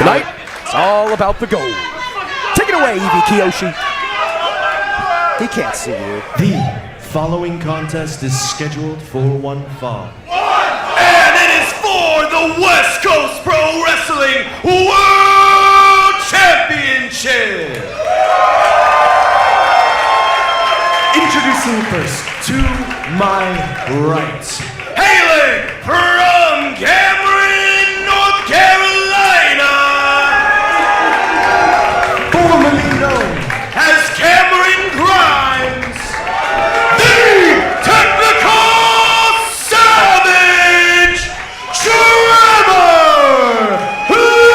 Tonight, it's all about the gold. Take it away, Evie Kiyoshi. He can't see you. The following contest is scheduled for one fall. And it is for the West Coast Pro Wrestling World Championship. Introducing first, to my right. Hailing from Cameron, North Carolina. Formerly known as Cameron Grimes, the Technical Savage, Trevor Lee!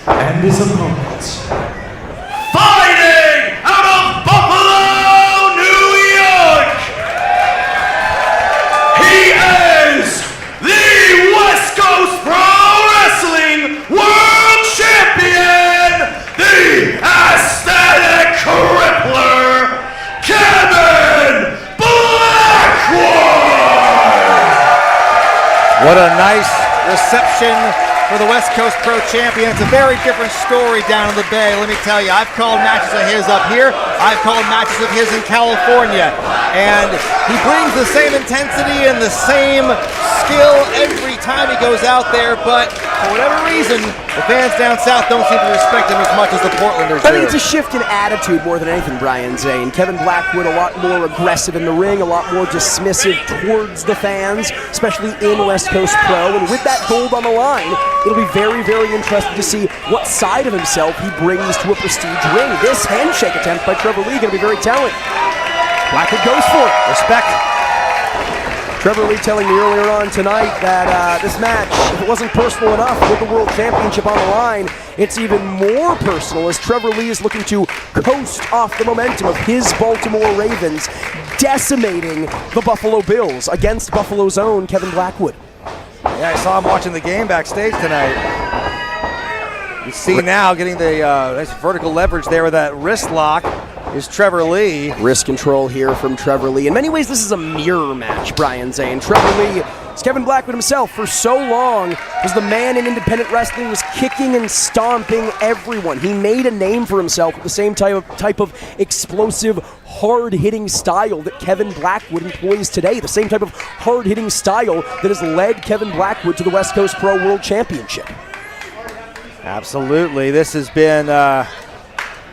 and his opponent. Fighting out of Buffalo, New York, he is the West Coast Pro Wrestling World Champion, the Aesthetic Crippler, Kevin Blackwood! What a nice reception for the West Coast Pro Champion. It's a very different story down in the Bay. Let me tell you, I've called matches of his up here. I've called matches of his in California. And he brings the same intensity and the same skill every time he goes out there, but for whatever reason, the fans down south don't seem to respect him as much as the Portlanders do. I think it's a shift in attitude more than anything, Brian Zane. Kevin Blackwood a lot more aggressive in the ring, a lot more dismissive towards the fans, especially in West Coast Pro. And with that gold on the line, it'll be very, very interesting to see what side of himself he brings to a prestige ring. This handshake attempt by Trevor Lee going to be very telling. Blackwood goes for it. Respect. Trevor Lee telling me earlier on tonight that this match, if it wasn't personal enough with the World Championship on the line, it's even more personal as Trevor Lee is looking to coast off the momentum of his Baltimore Ravens, decimating the Buffalo Bills against Buffalo's own Kevin Blackwood. Yeah, I saw him watching the game backstage tonight. You see now getting the nice vertical leverage there with that wrist lock is Trevor Lee. Wrist control here from Trevor Lee. In many ways, this is a mirror match, Brian Zane. Trevor Lee, as Kevin Blackwood himself, for so long, was the man in independent wrestling, was kicking and stomping everyone. He made a name for himself with the same type of explosive, hard-hitting style that Kevin Blackwood employs today. The same type of hard-hitting style that has led Kevin Blackwood to the West Coast Pro World Championship. Absolutely. This has been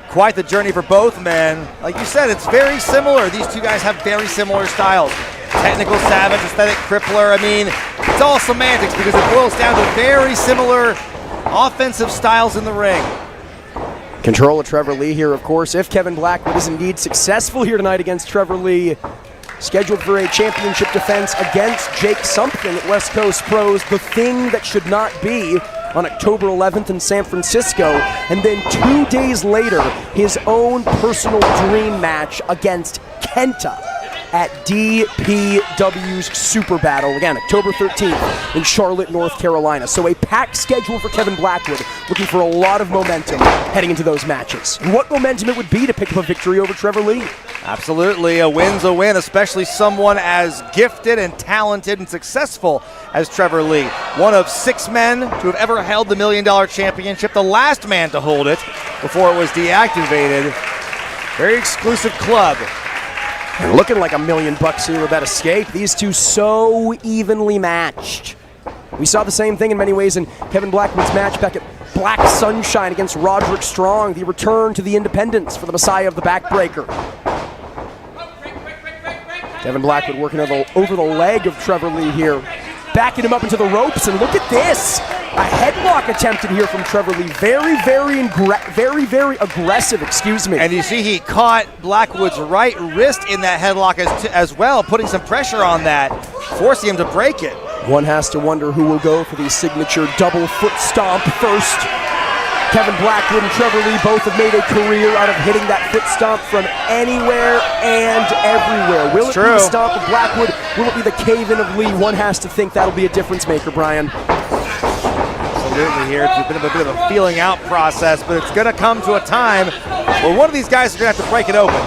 quite the journey for both men. Like you said, it's very similar. These two guys have very similar styles. Technical savage, aesthetic crippler. I mean, it's all semantics because it boils down to very similar offensive styles in the ring. Control of Trevor Lee here, of course. If Kevin Blackwood is indeed successful here tonight against Trevor Lee, scheduled for a championship defense against Jake Something at West Coast Pros, the thing that should not be, on October 11th in San Francisco, and then 2 days later, his own personal dream match against Kenta at DPW's Super Battle, again, October 13th in Charlotte, North Carolina. So a packed schedule for Kevin Blackwood, looking for a lot of momentum heading into those matches. And what momentum it would be to pick up a victory over Trevor Lee. Absolutely, a win's a win, especially someone as gifted and talented and successful as Trevor Lee. One of 6 men to have ever held the $1 Million Championship, the last man to hold it before it was deactivated. Very exclusive club. And looking like $1 million here with that escape. These two so evenly matched. We saw the same thing in many ways in Kevin Blackwood's match back at Black Sunshine against Roderick Strong, the return to the independents for the Messiah of the Backbreaker. Kevin Blackwood working over the leg of Trevor Lee here, backing him up into the ropes, and look at this! A headlock attempted here from Trevor Lee. Very, very aggressive, excuse me. And you see he caught Blackwood's right wrist in that headlock as well, putting some pressure on that, forcing him to break it. One has to wonder who will go for the signature double foot stomp first. Kevin Blackwood and Trevor Lee both have made a career out of hitting that foot stomp from anywhere and everywhere. Will it be the stomp of Blackwood? Will it be the cave-in of Lee? One has to think that'll be a difference maker, Brian. Absolutely here. It's been a bit of a feeling out process, but it's going to come to a time where one of these guys is going to have to break it open.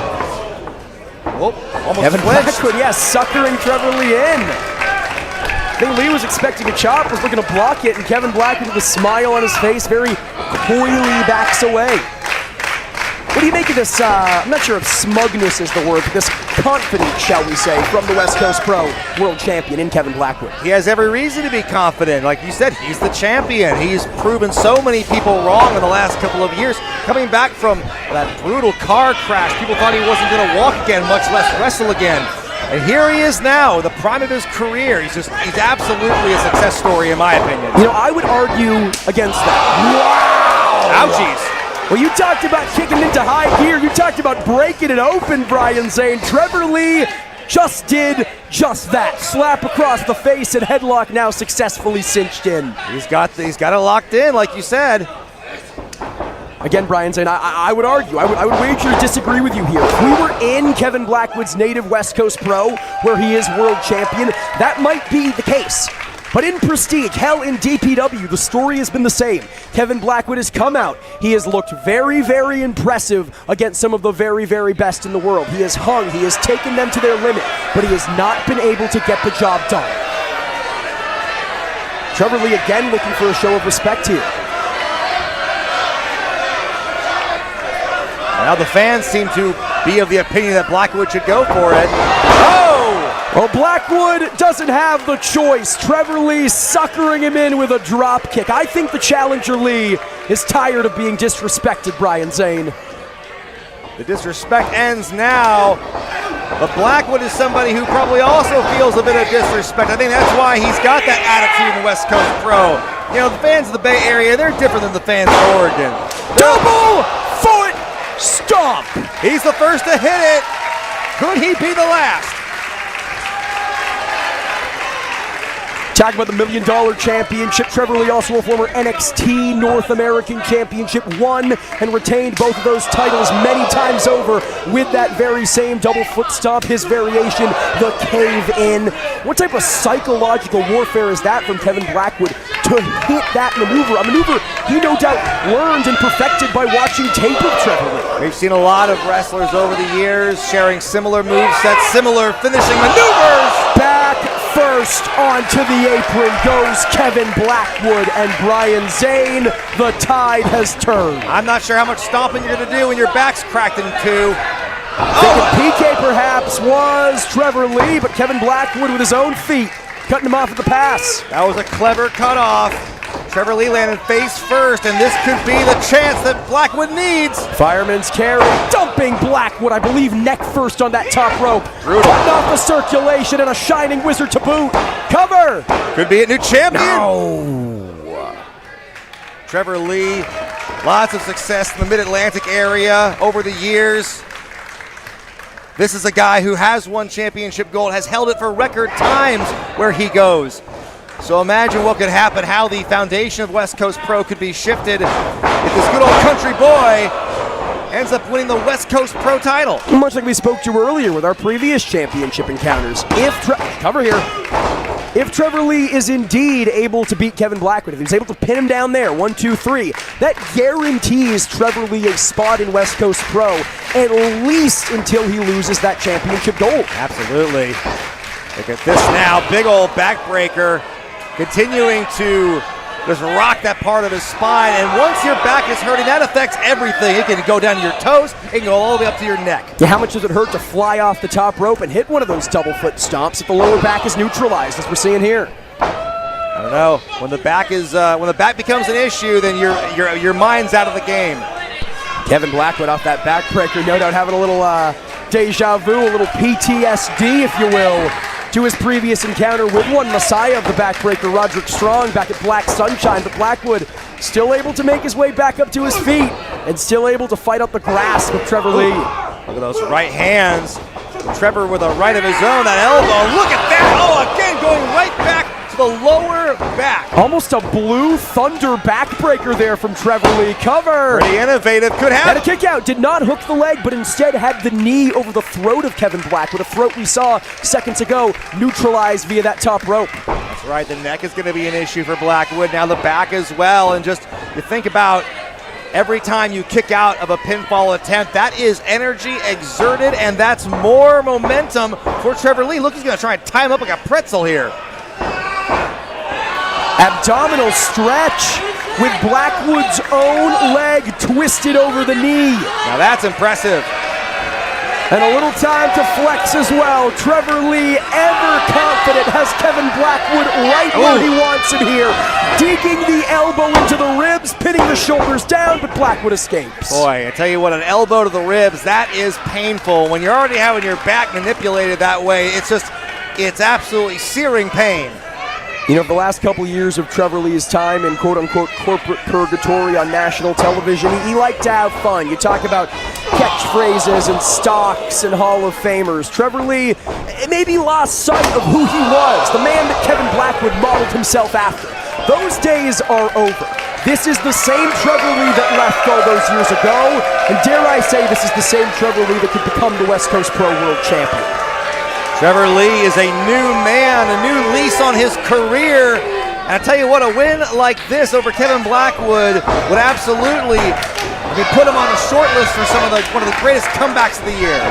Whoop, almost Kevin flinched. Blackwood, yes, suckering Trevor Lee in. I think Lee was expecting a chop, was looking to block it, and Kevin Blackwood with a smile on his face, very coyly backs away. What do you make of this, I'm not sure if smugness is the word, but this confidence, shall we say, from the West Coast Pro world champion in Kevin Blackwood? He has every reason to be confident. Like you said, he's the champion. He's proven so many people wrong in the last couple of years. Coming back from that brutal car crash, people thought he wasn't going to walk again, much less wrestle again. And here he is now, the prime of his career. He's absolutely a success story, in my opinion. You know, I would argue against that. Wow! Ouchies. Well, you talked about kicking into high gear. You talked about breaking it open, Brian Zane. Trevor Lee just did just that. Slap across the face and headlock now successfully cinched in. He's got it locked in, like you said. Again, Brian Zane, I would argue, I would wager to disagree with you here. If we were in Kevin Blackwood's native West Coast Pro, where he is world champion, that might be the case. But in Prestige, hell, in DPW, the story has been the same. Kevin Blackwood has come out. He has looked very, very impressive against some of the very, very best in the world. He has hung, he has taken them to their limit, but he has not been able to get the job done. Trevor Lee again looking for a show of respect here. Now the fans seem to be of the opinion that Blackwood should go for it. Oh! Well, Blackwood doesn't have the choice. Trevor Lee suckering him in with a drop kick. I think the challenger Lee is tired of being disrespected, Brian Zane. The disrespect ends now. But Blackwood is somebody who probably also feels a bit of disrespect. I think that's why he's got that attitude in West Coast Pro. You know, the fans of the Bay Area, they're different than the fans of Oregon. Double foot stomp. He's the first to hit it. Could he be the last? Talking about the $1 million championship, Trevor Lee, also a former NXT North American Championship, won and retained both of those titles many times over with that very same double foot stomp, his variation, the cave in. What type of psychological warfare is that from Kevin Blackwood to hit that maneuver? A maneuver he no doubt learned and perfected by watching tape of Trevor Lee. We've seen a lot of wrestlers over the years sharing similar movesets, similar finishing maneuvers. Back first onto the apron goes Kevin Blackwood, and Brian Zane, the tide has turned. I'm not sure how much stomping you're going to do when your back's cracked in two. PK perhaps was Trevor Lee, but Kevin Blackwood with his own feet, cutting him off at the pass. That was a clever cutoff. Trevor Lee landed face first, and this could be the chance that Blackwood needs. Fireman's carry, dumping Blackwood, I believe neck first on that top rope. Brutal. Cutting off the circulation and a shining wizard to boot. Cover. Could be a new champion. No. Trevor Lee, lots of success in the Mid-Atlantic area over the years. This is a guy who has won championship gold, has held it for record times where he goes. So imagine what could happen, how the foundation of West Coast Pro could be shifted if this good old country boy ends up winning the West Coast Pro title. Much like we spoke to earlier with our previous championship encounters. If Trevor Lee is indeed able to beat Kevin Blackwood, if he's able to pin him down there, 1, 2, 3, that guarantees Trevor Lee a spot in West Coast Pro, at least until he loses that championship gold. Absolutely. Look at this now, big old backbreaker, continuing to just rock that part of his spine, and once your back is hurting, that affects everything. It can go down to your toes, it can go all the way up to your neck. Yeah, how much does it hurt to fly off the top rope and hit one of those double foot stomps if the lower back is neutralized, as we're seeing here? I don't know. When the back becomes an issue, then your mind's out of the game. Kevin Blackwood off that backbreaker, no doubt having a little deja vu, a little PTSD, if you will, to his previous encounter with one Messiah of the backbreaker, Roderick Strong, back at Black Sunshine. But Blackwood still able to make his way back up to his feet and still able to fight out the grasp of Trevor Lee. Look at those right hands. Trevor with a right of his own, that elbow. Look at that. Oh, again, going right back to the lower back. Almost a blue thunder backbreaker there from Trevor Lee. Cover. Pretty innovative. Could have. And a kick out. Did not hook the leg, but instead had the knee over the throat of Kevin Blackwood. A throat we saw seconds ago neutralized via that top rope. That's right. The neck is going to be an issue for Blackwood. Now the back as well. And just you think about every time you kick out of a pinfall attempt, that is energy exerted, and that's more momentum for Trevor Lee. Look, he's going to try and tie him up like a pretzel here. Abdominal stretch with Blackwood's own leg twisted over the knee. Now that's impressive. And a little time to flex as well. Trevor Lee, ever confident, has Kevin Blackwood right where he wants him here. Digging the elbow into the ribs, pinning the shoulders down, but Blackwood escapes. Boy, I tell you what, an elbow to the ribs, that is painful. When you're already having your back manipulated that way, it's absolutely searing pain. You know, the last couple years of Trevor Lee's time in quote-unquote corporate purgatory on national television, he liked to have fun. You talk about catchphrases and stocks and Hall of Famers. Trevor Lee maybe lost sight of who he was, the man that Kevin Blackwood modeled himself after. Those days are over. This is the same Trevor Lee that left all those years ago, and dare I say this is the same Trevor Lee that could become the West Coast Pro World Champion. Trevor Lee is a new man, a new lease on his career. And I tell you what, a win like this over Kevin Blackwood would absolutely put him on the short list for one of the greatest comebacks of the year.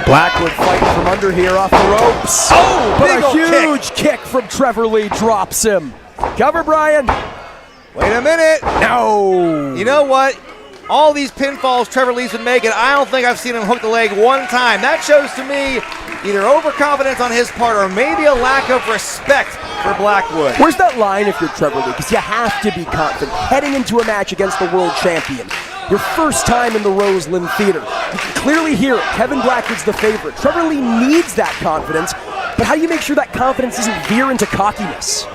Blackwood fighting from under here off the ropes. Oh, but big a old huge kick from Trevor Lee drops him. Cover, Brian. Wait a minute. No. You know what? All these pinfalls Trevor Lee's been making, I don't think I've seen him hook the leg one time. That shows to me either overconfidence on his part or maybe a lack of respect for Blackwood. Where's that line if you're Trevor Lee? Because you have to be confident heading into a match against the world champion. Your first time in the Roseland Theater. You can clearly hear it. Kevin Blackwood's the favorite. Trevor Lee needs that confidence, but how do you make sure that confidence doesn't veer into cockiness?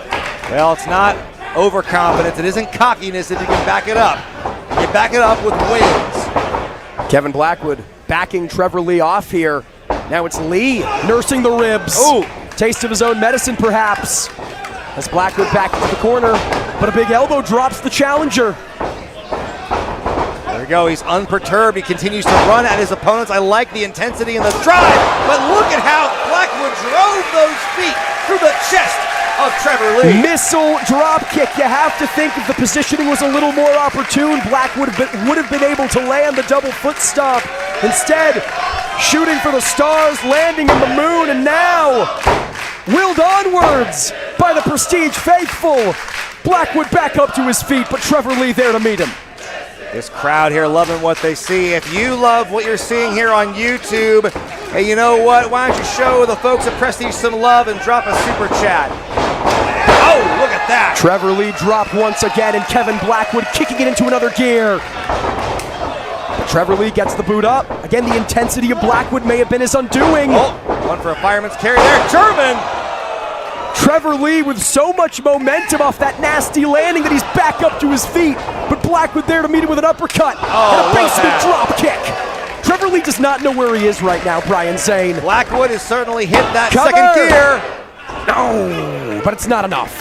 Well, it's not overconfidence. It isn't cockiness if you can back it up. You back it up with wins. Kevin Blackwood backing Trevor Lee off here. Now it's Lee nursing the ribs. Ooh. Taste of his own medicine, perhaps. As Blackwood back into the corner, but a big elbow drops the challenger. There we go. He's unperturbed. He continues to run at his opponents. I like the intensity and the drive, but look at how Blackwood drove those feet through the chest of Trevor Lee. Missile drop kick. You have to think if the positioning was a little more opportune, Blackwood would have been able to land the double foot stomp. Instead, shooting for the stars, landing in the moon, and now willed onwards by the Prestige faithful. Blackwood back up to his feet, but Trevor Lee there to meet him. This crowd here loving what they see. If you love what you're seeing here on YouTube, hey, you know what? Why don't you show the folks at Prestige some love and drop a super chat? Oh, look at that. Trevor Lee dropped once again, and Kevin Blackwood kicking it into another gear. But Trevor Lee gets the boot up. Again, the intensity of Blackwood may have been his undoing. Oh, one for a fireman's carry there. German. Trevor Lee with so much momentum off that nasty landing that he's back up to his feet. But Blackwood there to meet him with an uppercut and a basement drop kick. Trevor Lee does not know where he is right now, Brian Zane. Blackwood has certainly hit that Cover. second gear. No, but it's not enough.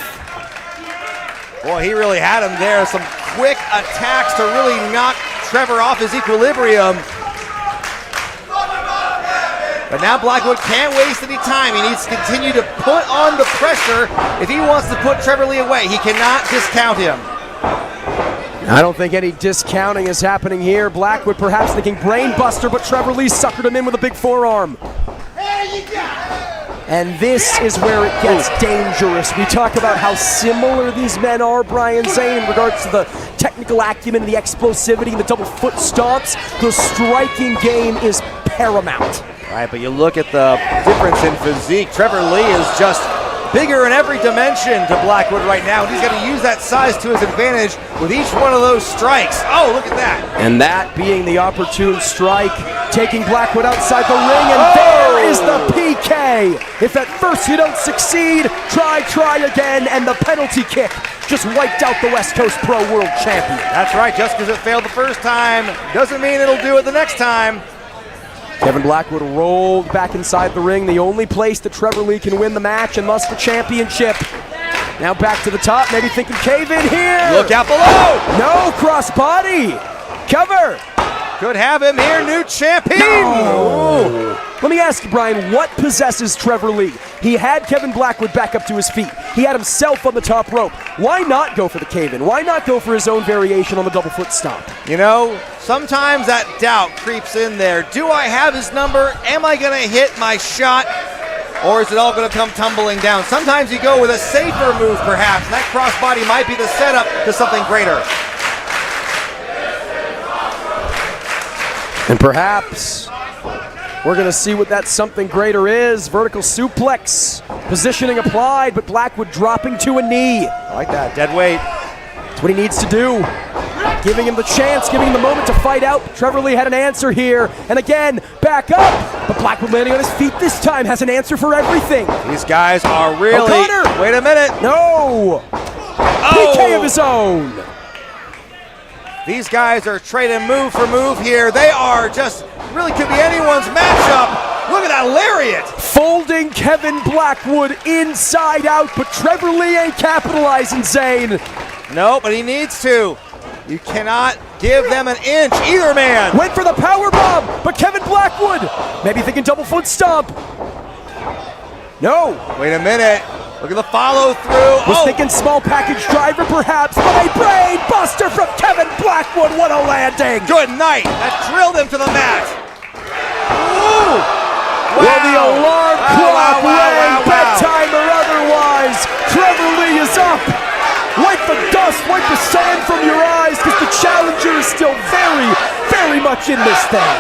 Boy, he really had him there. Some quick attacks to really knock Trevor off his equilibrium. But now Blackwood can't waste any time. He needs to continue to put on the pressure if he wants to put Trevor Lee away. He cannot discount him. I don't think any discounting is happening here. Blackwood perhaps thinking brain buster, but Trevor Lee suckered him in with a big forearm. And this is where it gets dangerous. We talk about how similar these men are, Brian Zane, in regards to the technical acumen, the explosivity, and the double foot stomps. The striking game is paramount. Right, but you look at the difference in physique. Trevor Lee is just bigger in every dimension to Blackwood right now, and he's got to use that size to his advantage with each one of those strikes. Oh, look at that. And that being the opportune strike, taking Blackwood outside the ring, and there is the PK. If at first you don't succeed, try again, and the penalty kick just wiped out the West Coast Pro World Champion. That's right, just because it failed the first time doesn't mean it'll do it the next time. Kevin Blackwood rolled back inside the ring, the only place that Trevor Lee can win the match and thus the championship. Now back to the top, maybe thinking cave in here. Look out below. No, cross body. Cover. Could have him here, new champion. No. Let me ask you, Brian, what possesses Trevor Lee? He had Kevin Blackwood back up to his feet. He had himself on the top rope. Why not go for the cave-in? Why not go for his own variation on the double foot stomp? You know, sometimes that doubt creeps in there. Do I have his number? Am I going to hit my shot? Or is it all going to come tumbling down? Sometimes you go with a safer move, perhaps. And that crossbody might be the setup to something greater. And perhaps we're going to see what that something greater is. Vertical suplex, positioning applied, but Blackwood dropping to a knee. I like that, dead weight. That's what he needs to do. Giving him the chance, giving him the moment to fight out. Trevor Lee had an answer here, and again, back up. But Blackwood landing on his feet this time has an answer for everything. These guys are really... O'Connor! Wait a minute. No! PK of his own. These guys are trading move for move here. They are just, really could be anyone's matchup. Look at that lariat. Folding Kevin Blackwood inside out, but Trevor Lee ain't capitalizing, Zane. No, but he needs to. You cannot give them an inch, either man. Went for the power bomb, but Kevin Blackwood, maybe thinking double foot stomp. No. Wait a minute. Look at the follow through. Was thinking small package driver perhaps, but a brain buster from Kevin Blackwood. What a landing. Good night. That drilled him to the mat. Ooh. Wow. Well, the alarm clock rang, bedtime or otherwise. Trevor Lee is up. Wipe the dust, wipe the sand from your eyes, because the challenger is still very, very much in this thing.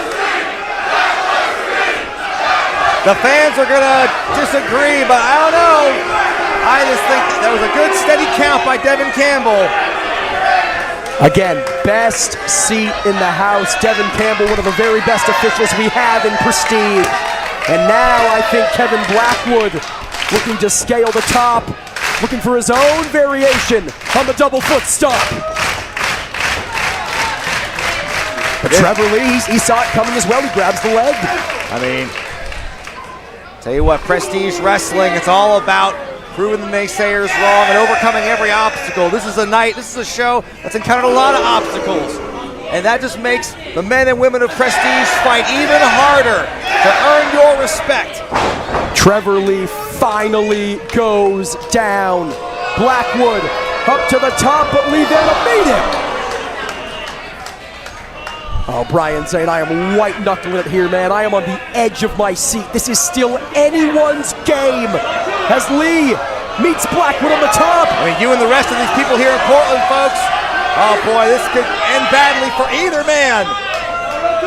The fans are going to disagree, but I don't know. I just think that was a good steady count by Devin Campbell. Again, best seat in the house. Devin Campbell, one of the very best officials we have in Prestige. And now I think Kevin Blackwood looking to scale the top, looking for his own variation on the double foot stomp. But Trevor Lee, he saw it coming as well. He grabs the leg. I mean, tell you what, Prestige Wrestling, it's all about proving the naysayers wrong and overcoming every obstacle. This is a night, this is a show that's encountered a lot of obstacles. And that just makes the men and women of Prestige fight even harder to earn your respect. Trevor Lee finally goes down. Blackwood up to the top, but Lee there to meet him. Oh, Brian Zane, I am white-knuckling it here, man. I am on the edge of my seat. This is still anyone's game as Lee meets Blackwood on the top. I mean, you and the rest of these people here in Portland, folks. Oh, boy, this could end badly for either man.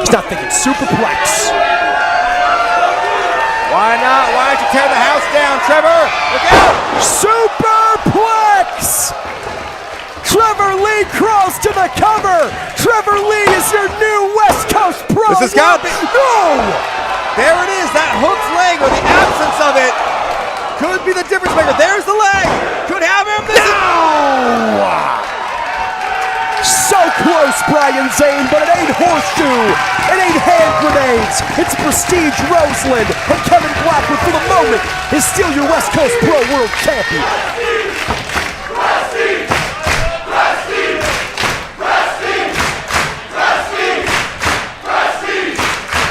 He's not thinking superplex. Why not? Why don't you tear the house down, Trevor? Look out! Superplex! Trevor Lee crawls to the cover. Trevor Lee is your new West Coast Pro. This has got to be. No! There it is, that hooked leg, or the absence of it could be the difference maker. There's the leg. Could have him. No! So close, Brian Zane, but it ain't horseshoe. It ain't hand grenades. It's Prestige Roseland, and Kevin Blackwood, for the moment, is still your West Coast Pro World Champion.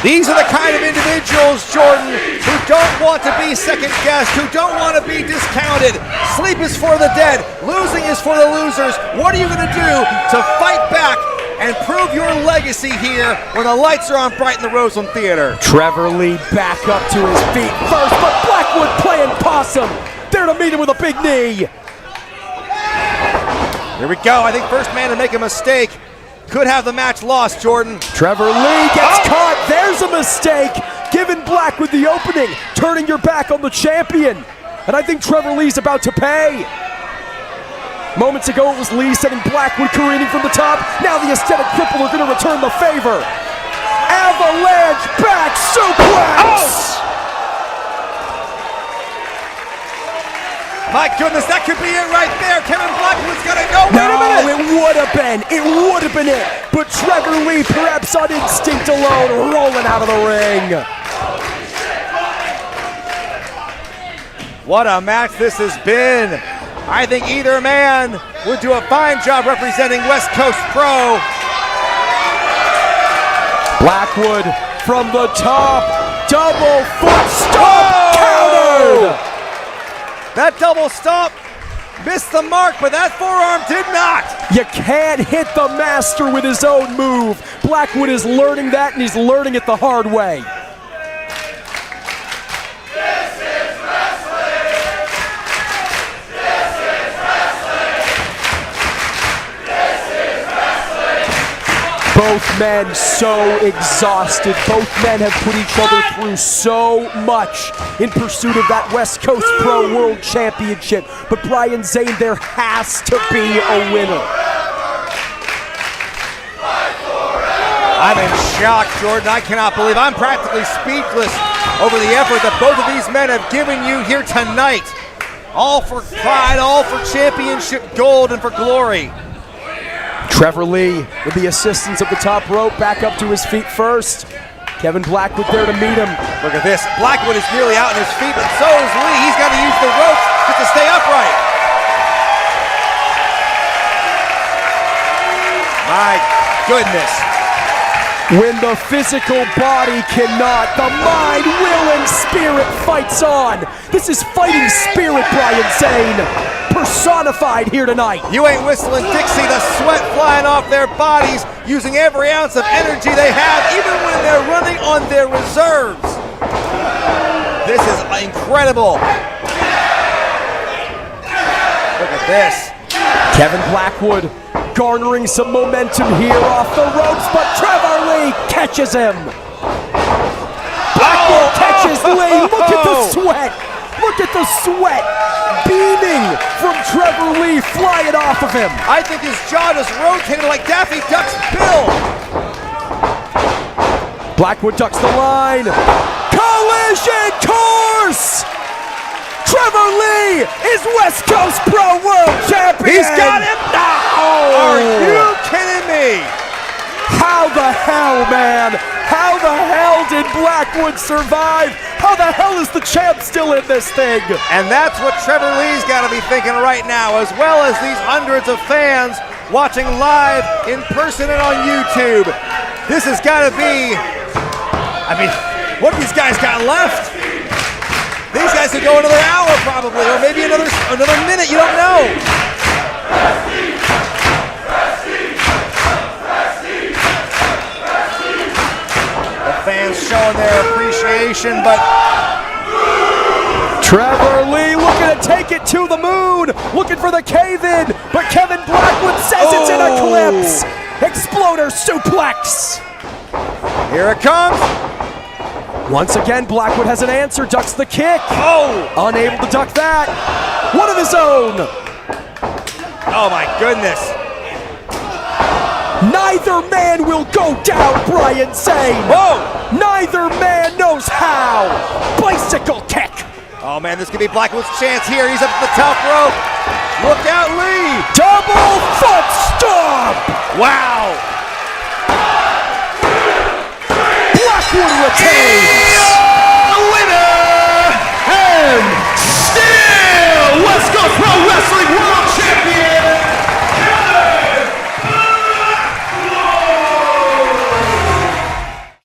These are the kind of individuals, Jordan, who don't want to be second-guessed, who don't want to be discounted. Sleep is for the dead. Losing is for the losers. What are you going to do to fight back and prove your legacy here when the lights are on bright in the Roseland Theater? Trevor Lee back up to his feet first, but Blackwood playing possum. There to meet him with a big knee. Here we go. I think first man to make a mistake could have the match lost, Jordan. Trevor Lee gets caught. There's a mistake. Giving Blackwood the opening, turning your back on the champion. And I think Trevor Lee's about to pay. Moments ago, it was Lee sending Blackwood careening from the top. Now the aesthetic cripple are going to return the favor. Avalanche back suplex. My goodness, that could be it right there. Kevin Blackwood's got to go. Wait a minute. It would have been. It would have been it. But Trevor Lee, perhaps on instinct alone, rolling out of the ring. What a match this has been. I think either man would do a fine job representing West Coast Pro. Blackwood from the top, double foot stomp, countered! That double stomp missed the mark, but that forearm did not. You can't hit the master with his own move. Blackwood is learning that, and he's learning it the hard way. Both men so exhausted. Both men have put each other through so much in pursuit of that West Coast Pro World Championship. But Brian Zane, there has to be a winner. I'm in shock, Jordan. I cannot believe I'm practically speechless over the effort that both of these men have given you here tonight. All for pride, all for championship gold and for glory. Trevor Lee, with the assistance of the top rope, back up to his feet first. Kevin Blackwood there to meet him. Look at this. Blackwood is nearly out on his feet, but so is Lee. He's got to use the ropes just to stay upright. My goodness. When the physical body cannot, the mind, will, and spirit fights on. This is fighting spirit, Brian Zane, personified here tonight. You ain't whistling Dixie, the sweat flying off their bodies, using every ounce of energy they have, even when they're running on their reserves. This is incredible. Look at this. Kevin Blackwood garnering some momentum here off the ropes, but Trevor Lee catches him. Blackwood catches Lee. Look at the sweat. Look at the sweat beaming from Trevor Lee flying off of him. I think his jaw just rotated like Daffy Duck's bill. Blackwood ducks the line. Collision course! Trevor Lee is West Coast Pro World Champion! He's got him! No! Are you kidding me? How the hell, man? How the hell did Blackwood survive? How the hell is the champ still in this thing? And that's what Trevor Lee's got to be thinking right now, as well as these hundreds of fans watching live in person and on YouTube. This has got to be, I mean, what have these guys got left? These guys could go another hour probably, or maybe another minute, you don't know. The fans showing their appreciation, but Trevor Lee looking to take it to the moon, looking for the cave-in, but Kevin Blackwood says it's an eclipse. Exploder suplex. Here it comes. Once again, Blackwood has an answer, ducks the kick. Oh! Unable to duck that. One of his own. Oh my goodness. Neither man will go down, Brian Zane. Whoa! Neither man knows how. Bicycle kick. Oh man, this could be Blackwood's chance here. He's up at the top rope. Look out, Lee. Double foot stomp. Wow. Blackwood retains.